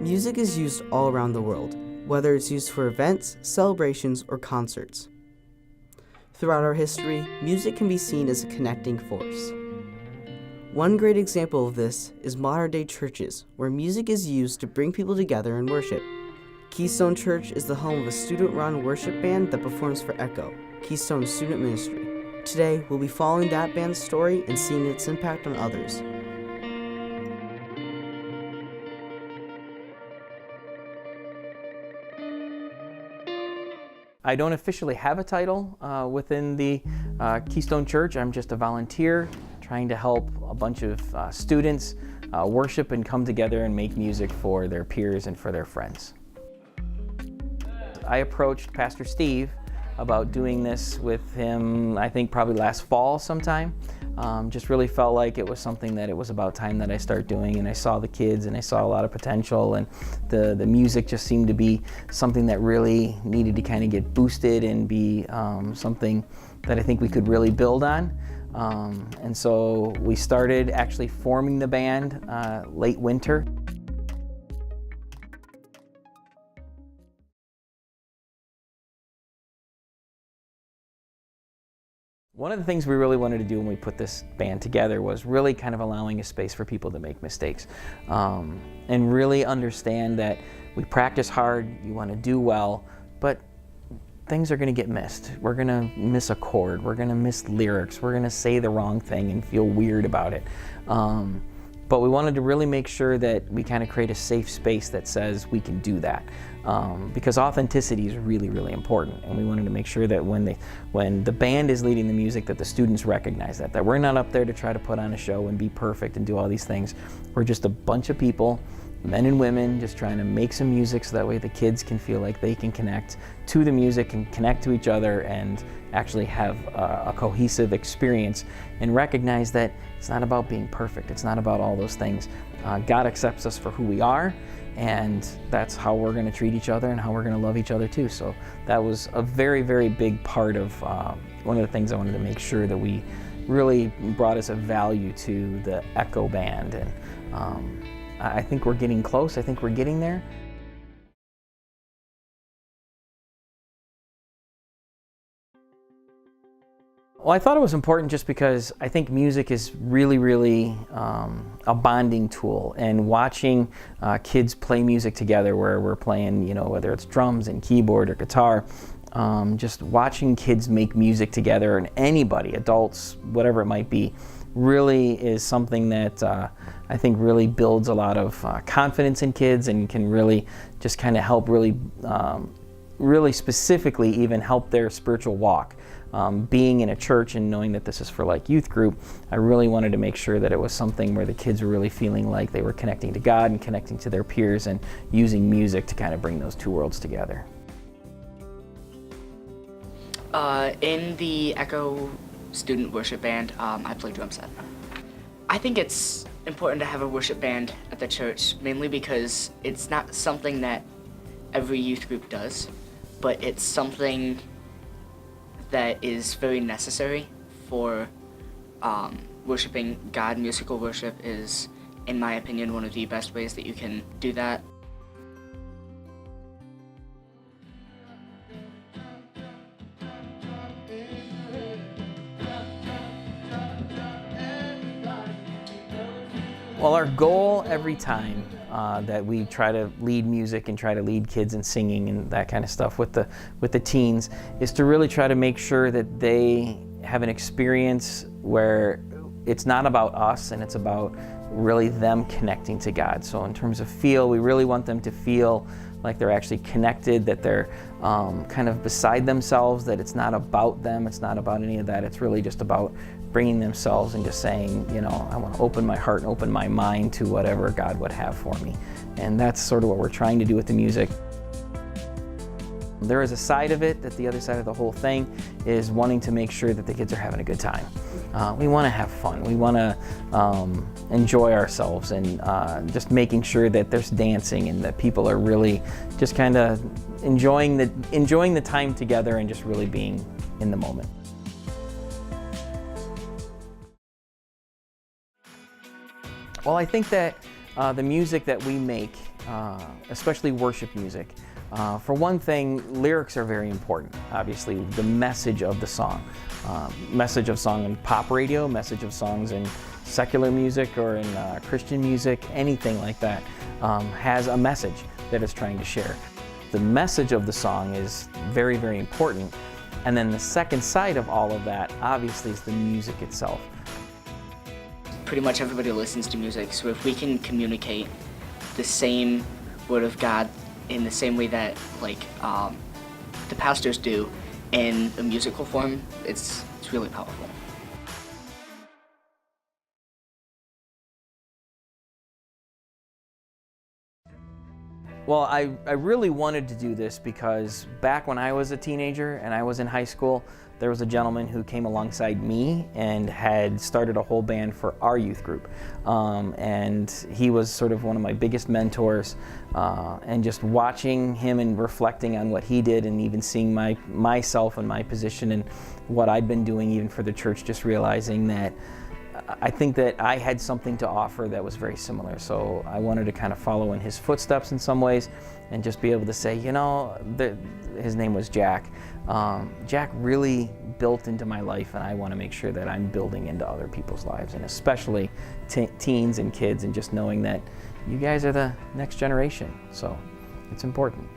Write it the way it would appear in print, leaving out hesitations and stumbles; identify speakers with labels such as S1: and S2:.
S1: Music is used all around the world, whether it's used for events, celebrations, or concerts. Throughout our history, music can be seen as a connecting force. One great example of this is modern-day churches, where music is used to bring people together in worship. Keystone Church is the home of a student-run worship band that performs for Echo, Keystone's student ministry. Today, we'll be following that band's story and seeing its impact on others.
S2: I don't officially have a title within the Keystone Church. I'm just a volunteer trying to help a bunch of students worship and come together and make music for their peers and for their friends. I approached Pastor Steve about doing this with him, I think probably last fall sometime. Just really felt like it was something that it was about time that I start doing, and I saw the kids and I saw a lot of potential, and the music just seemed to be something that really needed to kind of get boosted and be something that I think we could really build on. And so we started actually forming the band late winter. One of the things we really wanted to do when we put this band together was really kind of allowing a space for people to make mistakes and really understand that we practice hard, you want to do well, but things are going to get missed. We're going to miss a chord, we're going to miss lyrics, we're going to say the wrong thing and feel weird about it. But we wanted to really make sure that we kind of create a safe space that says we can do that. Because authenticity is really, really important, and we wanted to make sure that when the band is leading the music, that the students recognize that we're not up there to try to put on a show and be perfect and do all these things. We're just a bunch of people, men and women, just trying to make some music so that way the kids can feel like they can connect to the music and connect to each other and actually have a cohesive experience and recognize that it's not about being perfect. It's not about all those things. God accepts us for who we are, and that's how we're going to treat each other and how we're going to love each other too. So that was a very, very big part of one of the things I wanted to make sure that we really brought as a value to the Echo band. And I think we're getting close. I think we're getting there. Well, I thought it was important just because I think music is really, really a bonding tool, and watching kids play music together where we're playing, whether it's drums and keyboard or guitar, just watching kids make music together, and anybody, adults, whatever it might be, really is something that I think really builds a lot of confidence in kids and can really just kind of help really specifically even help their spiritual walk. Being in a church and knowing that this is for like youth group, I really wanted to make sure that it was something where the kids were really feeling like they were connecting to God and connecting to their peers and using music to kind of bring those two worlds together.
S3: In the Echo student worship band, I play drum set. I think it's important to have a worship band at the church, mainly because it's not something that every youth group does, but it's something that is very necessary for worshiping God. Musical worship is, in my opinion, one of the best ways that you can do that.
S2: Well, our goal every time that we try to lead music and try to lead kids in singing and that kind of stuff with the teens is to really try to make sure that they have an experience where it's not about us and it's about really them connecting to God. So in terms of feel, we really want them to feel like they're actually connected, that they're kind of beside themselves, that it's not about them, it's not about any of that. It's really just about bringing themselves and just saying, I want to open my heart and open my mind to whatever God would have for me. And that's sort of what we're trying to do with the music. There is a side of it that the other side of the whole thing is wanting to make sure that the kids are having a good time. We want to have fun. We want to enjoy ourselves, and just making sure that there's dancing and that people are really just kind of enjoying the time together and just really being in the moment. Well, I think that the music that we make especially worship music. For one thing, lyrics are very important. Obviously, the message of the song. Message of song in pop radio, message of songs in secular music or in Christian music, anything like that has a message that it's trying to share. The message of the song is very, very important. And then the second side of all of that, obviously, is the music itself.
S3: Pretty much everybody listens to music, so if we can communicate the same Word of God in the same way that the pastors do in a musical form, it's really powerful.
S2: Well, I really wanted to do this because back when I was a teenager and I was in high school, there was a gentleman who came alongside me and had started a whole band for our youth group. And he was sort of one of my biggest mentors. And just watching him and reflecting on what he did and even seeing myself and my position and what I'd been doing even for the church, just realizing that I think that I had something to offer that was very similar. So I wanted to kind of follow in his footsteps in some ways and just be able to say, you know, his name was Jack. Jack really built into my life, and I want to make sure that I'm building into other people's lives, and especially teens and kids, and just knowing that you guys are the next generation. So it's important.